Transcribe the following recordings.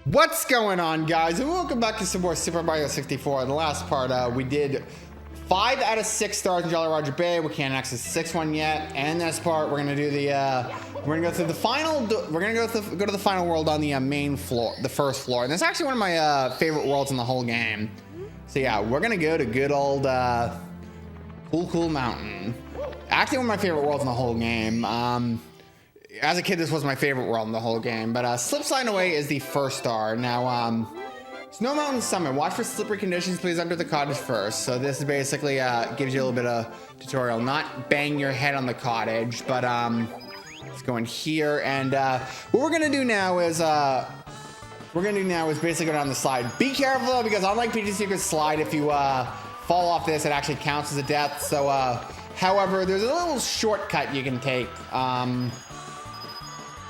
What's going on, guys, and welcome back to some more Super Mario 64. In the last part, we did 5 out of 6 stars in Jolly Roger Bay. We can't access the 6th one yet. And in this part, we're gonna do the we're gonna go through the final. We're gonna go to the final world on the main floor, the first floor. And it's actually one of my favorite worlds in the whole game. So yeah, we're gonna go to good old Cool Mountain. Actually, one of my favorite worlds in the whole game. As a kid, this was my favorite world in the whole game, but Slip Slide Away is the first star. Now, Snow Mountain Summit. Watch for slippery conditions. Please enter the cottage first. So this is basically gives you a little bit of tutorial. Not bang your head on the cottage, but let's go in here. And what we're gonna do now is basically go down the slide. Be careful though, because unlike Peach's Secret Slide, if you fall off this, it actually counts as a death. So, however, there's a little shortcut you can take.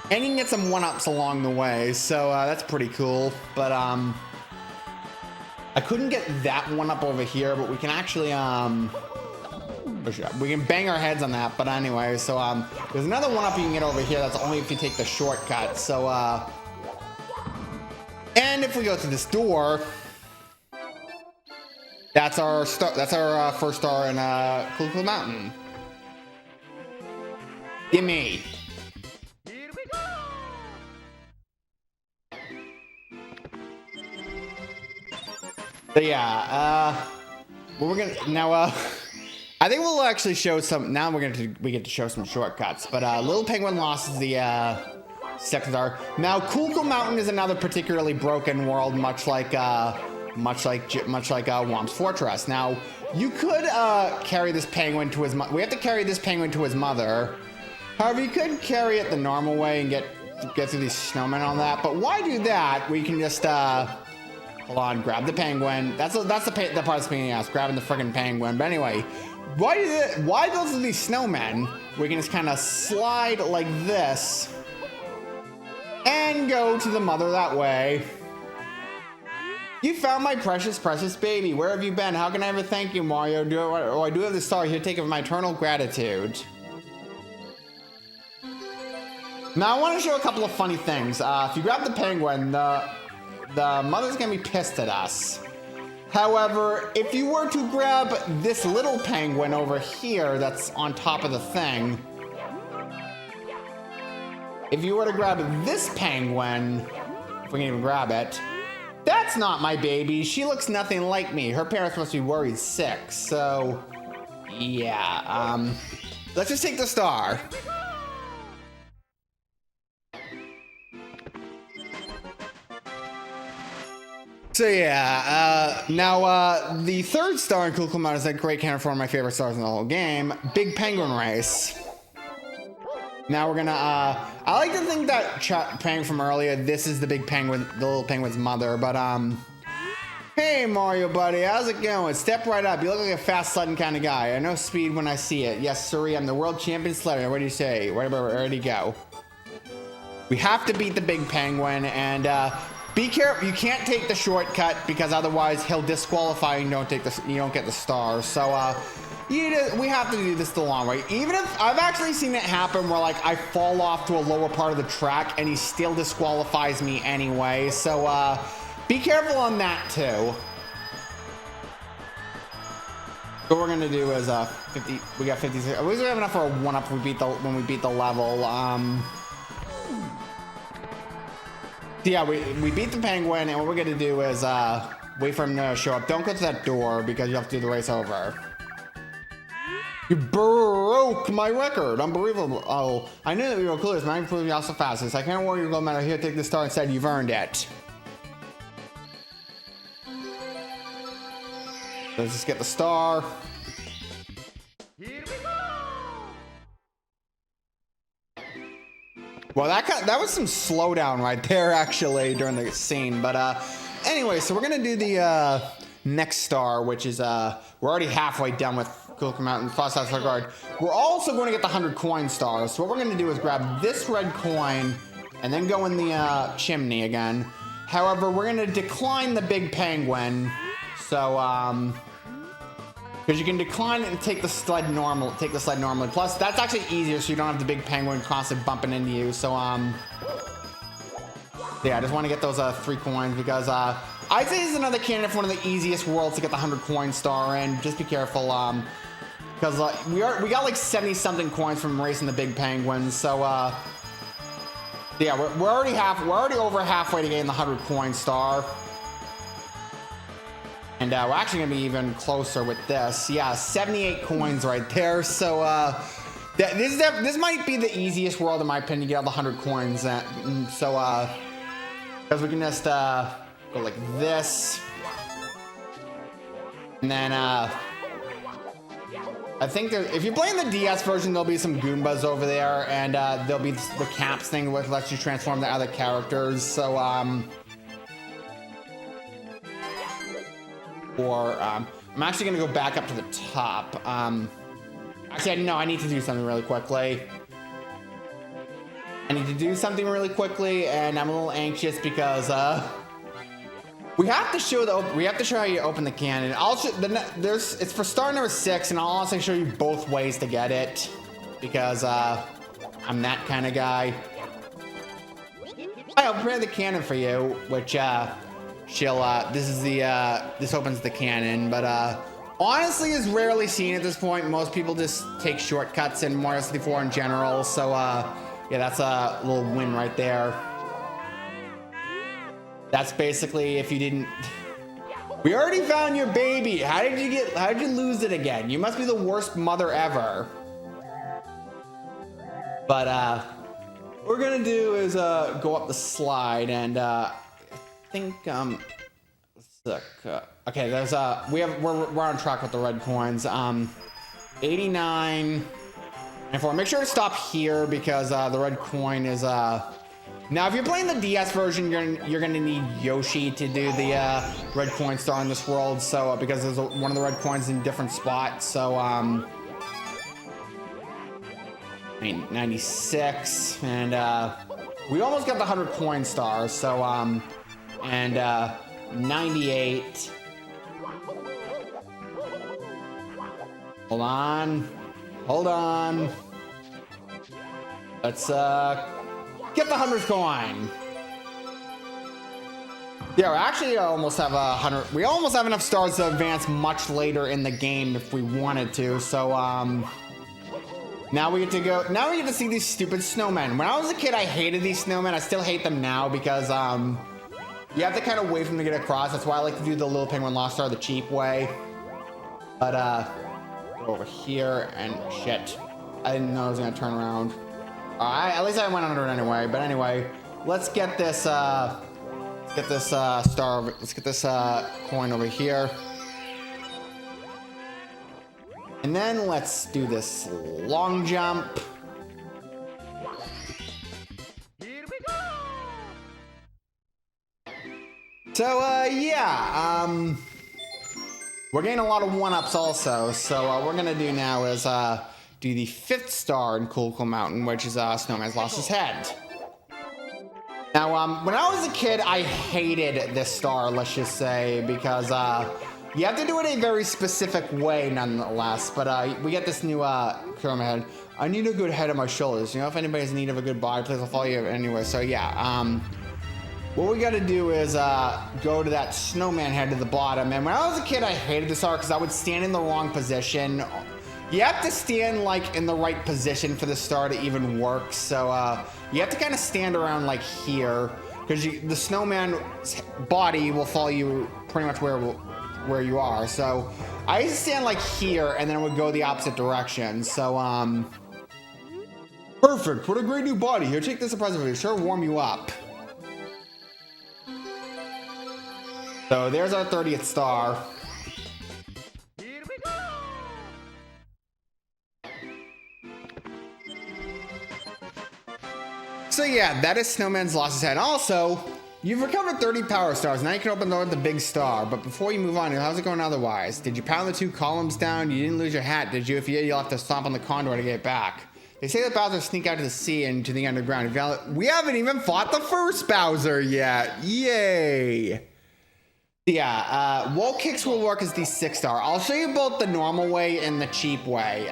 And you can get some one-ups along the way, so that's pretty cool. But I couldn't get that one-up over here, but we can actually we can bang our heads on that. But anyway, so there's another one-up you can get over here. That's only if you take the shortcut. So and if we go through this door, that's our first star in Cool Mountain. Gimme. So yeah, well, we're gonna now. I think we'll actually show some. Now we get to show some shortcuts. But Little Penguin lost the second star. Now Cool Mountain is another particularly broken world, much like Whomp's Fortress. Now you could carry this penguin to his. We have to carry this penguin to his mother. However, you could carry it the normal way and get through these snowmen and all that. But why do that? We can just hold on, grab the penguin. That's the part that's being asked, grabbing the friggin' penguin. But anyway, why go through these snowmen? We can just kind of slide like this and go to the mother that way. You found my precious, precious baby. Where have you been? How can I ever thank you, Mario? I do have the star here. Take it with my eternal gratitude. Now I want to show a couple of funny things. If you grab the penguin, the mother's gonna be pissed at us. However, if you were to grab this little penguin over here that's on top of the thing, if you were to grab this penguin, if we can even grab it, that's not my baby. She looks nothing like me. Her parents must be worried sick. So, yeah, let's just take the star. So yeah, now the third star in Cool Mountain is that great cannon for one of my favorite stars in the whole game, Big Penguin Race. Now we're gonna, I like to think that penguin from earlier, this is the big penguin, the little penguin's mother, but hey Mario buddy, how's it going? Step right up, you look like a fast sledding kind of guy. I know speed when I see it. Yes sirree, I'm the world champion sledder. What do you say? Where do you go? We have to beat the big penguin, and be careful, you can't take the shortcut because otherwise he'll disqualify you and you don't get the star. So we have to do this the long way. Even if I've actually seen it happen where like I fall off to a lower part of the track and he still disqualifies me anyway. So be careful on that too. What we're gonna do is 50. We got 56. We have enough for a 1-up when we beat the level. Yeah, we beat the penguin, and what we're gonna do is wait for him to show up. Don't go to that door because you have to do the race over. You broke my record. Unbelievable. Oh, I knew that we were coolest, but I'm proving you also fastest. I can't worry your gold medal here. Take the star instead. You've earned it. Let's just get the star. Well, that was some slowdown right there, actually, during the scene. But anyway, so we're gonna do the next star, which is we're already halfway done with Cool Mountain Frost Guard. We're also going to get the 100 coin stars. So what we're gonna do is grab this red coin and then go in the chimney again. However, we're gonna decline the big penguin. So because you can decline it and take the sled normally. Plus, that's actually easier, so you don't have the big penguin constantly bumping into you. So Yeah, I just want to get those 3 coins because I'd say this is another candidate for one of the easiest worlds to get the 100 coin star in. Just be careful, because we got like 70 something coins from racing the big penguins. So yeah, we're already over halfway to getting the 100 coin star, and we're actually gonna be even closer with this. Yeah, 78 coins right there. So this might be the easiest world in my opinion to get all the 100 coins. So because we can just go like this, and then I think if you're playing the DS version, there'll be some Goombas over there, and there'll be the caps thing which lets you transform to other characters. So I'm actually gonna go back up to the top. Actually, no, I need to do something really quickly. And I'm a little anxious because we have to show how you open the cannon. It's for star number 6, and I'll also show you both ways to get it because I'm that kind of guy. I'll prepare the cannon for you, which this opens the cannon, but honestly is rarely seen at this point. Most people just take shortcuts in Mario 64 in general, so yeah, that's a little win right there. That's basically if you didn't. We already found your baby. How did you lose it again? You must be the worst mother ever. But what we're gonna do is go up the slide, and I think okay, there's we're on track with the red coins. 89. And make sure to stop here because the red coin is now if you're playing the DS version, you're gonna need Yoshi to do the red coin star in this world. So because there's one of the red coins in different spots. So I mean 96, and we almost got the 100 coin stars. So and 98. Hold on. Let's get the 100th coin. Yeah, we actually almost have 100. We almost have enough stars to advance much later in the game if we wanted to. So now we get to go. Now we get to see these stupid snowmen. When I was a kid, I hated these snowmen. I still hate them now because you have to kind of wait for them to get across. That's why I like to do the Little Penguin Lost Star the cheap way. But over here and shit. I didn't know I was gonna turn around. At least I went under it anyway. But anyway, let's get this star. Let's get this coin over here, and then let's do this long jump. Here we go. So yeah, we're getting a lot of 1-ups also. So what we're gonna do now is do the 5th star in Cool Mountain, which is Snowman's Lost His Head. Now, when I was a kid, I hated this star, let's just say, because you have to do it a very specific way, nonetheless. But we get this new camera head. I need a good head on my shoulders. You know, if anybody's in need of a good body, please I'll follow you anyway. So yeah, what we got to do is go to that snowman head to the bottom. And when I was a kid, I hated this star because I would stand in the wrong position. You have to stand like in the right position for the star to even work. So you have to kind of stand around like here because the snowman's body will follow you pretty much where you are. So I used to stand like here and then it would go the opposite direction. So perfect. What a great new body. Here, take this as a present for you. Sure, warm you up. So there's our 30th star. So yeah, that is Snowman's Lost His Head. Also, you've recovered 30 power stars. Now you can open the door with the big star. But before you move on, how's it going otherwise? Did you pound the 2 columns down? You didn't lose your hat, did you? If you did, you'll have to stomp on the condor to get it back. They say that Bowser sneak out to the sea and to the underground. We haven't even fought the first Bowser yet. Yay! Yeah, wall kicks will work as the 6 star. I'll show you both the normal way and the cheap way.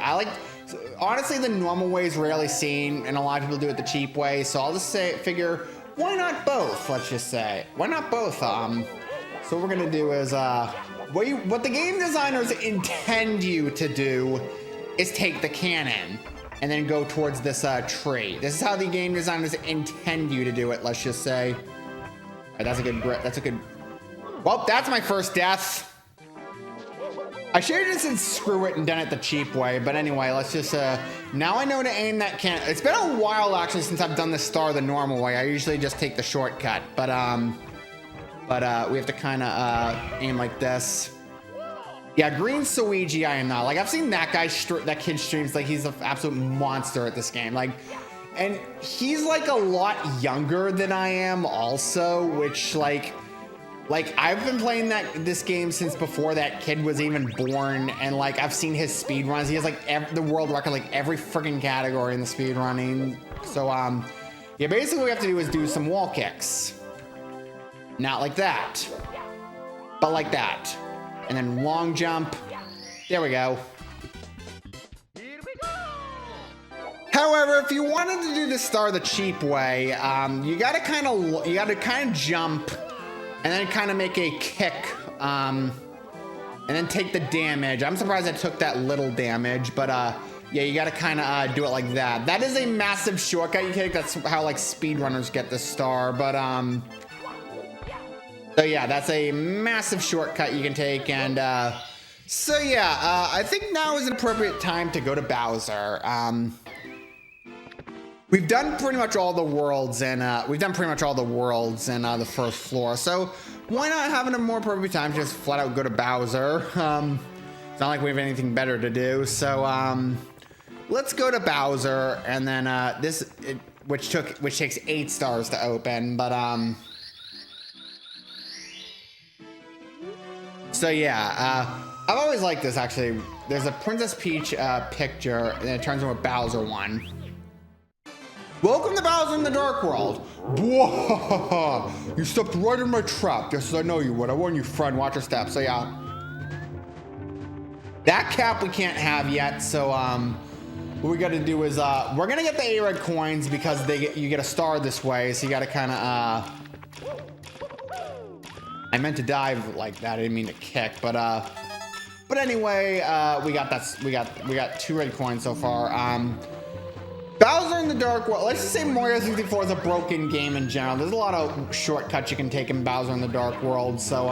Honestly, the normal way is rarely seen, and a lot of people do it the cheap way. So I'll just figure why not both? Let's just say, why not both? So what we're gonna do is what the game designers intend you to do is take the cannon and then go towards this tree. This is how the game designers intend you to do it. Let's just say. All right, that's a good grip. That's a good. Well, that's my first death. I should have just said screw it and done it the cheap way, but anyway, let's just, now I know to aim that cannon. It's been a while, actually, since I've done the star the normal way. I usually just take the shortcut, but we have to kind of, aim like this. Yeah, green Suigi I am not. Like, I've seen that guy, that kid streams, like, he's an absolute monster at this game. Like, and he's, like, a lot younger than I am also, which, like, I've been playing this game since before that kid was even born, and like I've seen his speed runs. He has like the world record, like every freaking category in the speed running. So yeah, basically what we have to do is do some wall kicks. Not like that, but like that, and then long jump. There we go. However, if you wanted to do the star the cheap way, you gotta kind of jump. And then kind of make a kick, and then take the damage. I'm surprised I took that little damage, but yeah, you gotta kind of do it like that. That is a massive shortcut you take. That's how like speedrunners get the star, but so yeah, that's a massive shortcut you can take, and so yeah, I think now is an appropriate time to go to Bowser. We've done pretty much all the worlds, and the first floor. So why not having a more appropriate time to just flat out go to Bowser? It's not like we have anything better to do. So let's go to Bowser, and then which takes 8 stars to open. But so yeah, I've always liked this actually. There's a Princess Peach picture, and it turns into a Bowser one. Welcome to Bowser in the Dark World. Whoa, you stepped right in my trap. Yes, I know you would. I warned you, friend. Watch your step. So yeah, that cap we can't have yet. So what we got to do is we're gonna get the 8 red coins because you get a star this way. So you got to kind of I meant to dive like that. I didn't mean to kick, but anyway, we got 2 red coins so far. Bowser in the Dark World. Let's just say Mario 64 is a broken game in general. There's a lot of shortcuts you can take in Bowser in the Dark World. So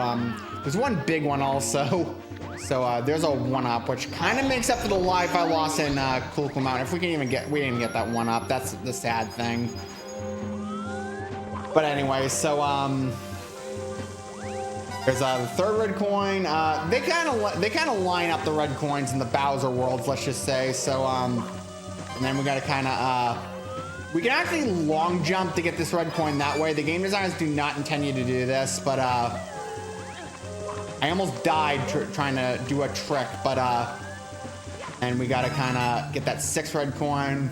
there's one big one also. So there's a 1-up, which kind of makes up for the life I lost in Cool Mountain. If we didn't even get that 1-up. That's the sad thing. But anyway, so there's the 3rd red coin. They kind of line up the red coins in the Bowser worlds. Let's just say so. And then we gotta kind of, we can actually long jump to get this red coin that way. The game designers do not intend you to do this, but I almost died trying to do a trick, but and we gotta kind of get that 6th red coin.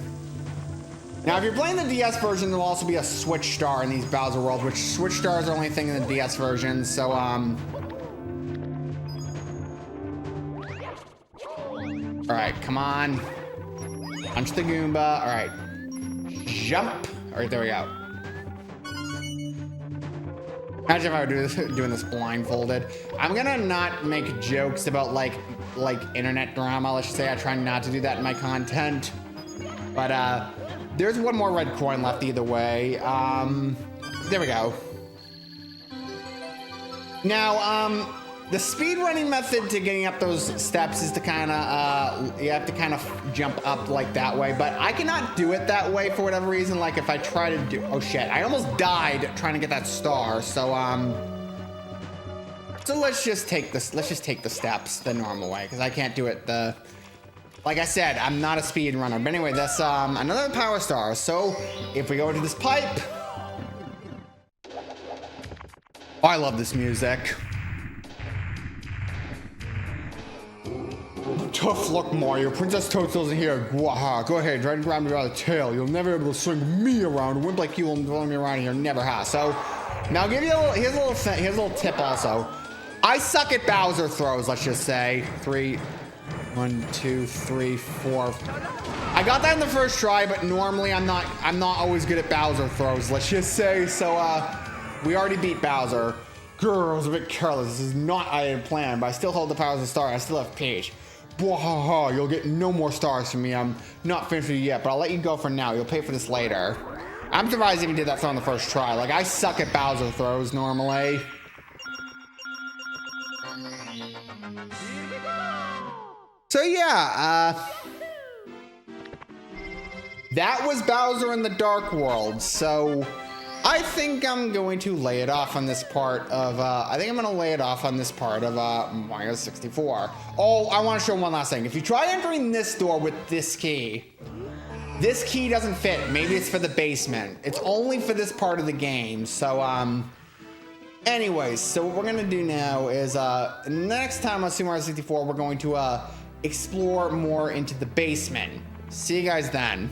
Now, if you're playing the DS version, there'll also be a Switch Star in these Bowser worlds, which Switch Stars are the only thing in the DS version, so all right, come on. Punch the Goomba. All right. Jump. All right, there we go. Imagine if I were doing this blindfolded. I'm gonna not make jokes about like internet drama. Let's just say I try not to do that in my content. But there's one more red coin left either way. There we go. Now, the speedrunning method to getting up those steps is to kind of, you have to kind of jump up like that way, but I cannot do it that way for whatever reason. Like if I try to do, oh shit, I almost died trying to get that star. So, so let's just take the steps the normal way, because I can't do it like I said, I'm not a speed runner. But anyway, that's another power star. So if we go into this pipe, oh, I love this music. Tough luck, Mario. Princess Toadstool's in here. Waha. Go ahead, try to grab me by the tail. You'll never be able to swing me around. A wimp like you will throw me around here. Never has. So, now I'll give you a little. Here's a little tip also. I suck at Bowser throws. Let's just say 3. 1, 2, 3, 4. I got that in the first try, but normally I'm not always good at Bowser throws, let's just say. So we already beat Bowser. Grr, I was a bit careless. This is not I had planned, but I still hold the powers of star. I still have Peach. Bwahaha, you'll get no more stars from me. I'm not finished with you yet, but I'll let you go for now. You'll pay for this later. I'm surprised he even did that throw on the first try. Like, I suck at Bowser throws normally. So yeah, that was Bowser in the Dark World. So I think I'm going to lay it off on this part of, Mario 64. Oh, I want to show one last thing. If you try entering this door with this key doesn't fit. Maybe it's for the basement. It's only for this part of the game. So, anyways, so what we're going to do now is, next time on Super Mario 64, we're going to, explore more into the basement. See you guys then.